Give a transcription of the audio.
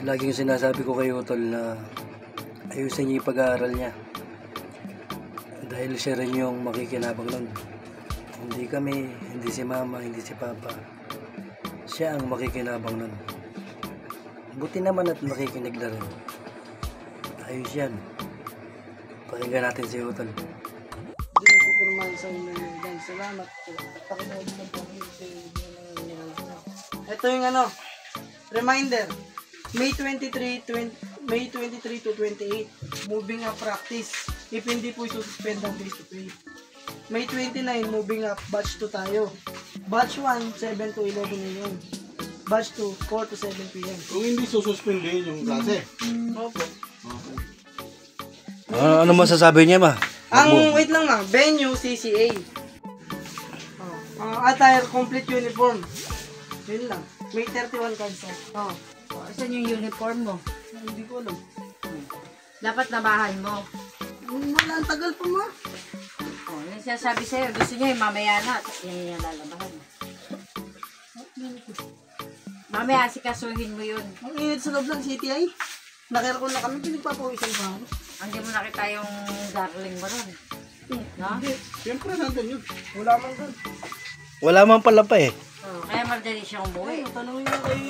Laging sinasabi ko kay Utol na ayusin niya yung pag-aaral niya. Dahil siya rin yung makikinabang nun. Hindi kami, hindi si mama, hindi si papa. Siya ang makikinabang nun. Buti naman at nakikinig na rin. Ayos yan. Pakinggan natin si Utol. Salamat po. Pakinood mo po. Ito yung ano, reminder. May 23 to 28, moving up practice. If hindi po isususpend ang face to face. May 29, moving up, batch 2 tayo. Batch 1, 7 to 11 yun. Batch 2, 4 to 7 p.m. Kung hindi sususpendin yung klase. Opo. Ano masasabi niya, ma? Wait lang ma, venue, CCA. Attire, complete uniform. Yun lang. May 31 cards. Saan yung uniform mo? Hindi ko alam. Dapat nabahan mo. Wala, ang tagal pa ma. Yung sinasabi sa'yo, gusto niya yung mamaya na. Yan yung lalabahan. Mamaya, sikasuhin mo yun. Ang init sa loob ng CTI. Nakirkon na kami, pinagpapawisan pa ako. Hindi mo nakita yung darling mo ron. No? Siyempre nandun yun. Wala man doon. Wala man pala pa eh. Kaya madali siyang umuwi. Tanongin mo kay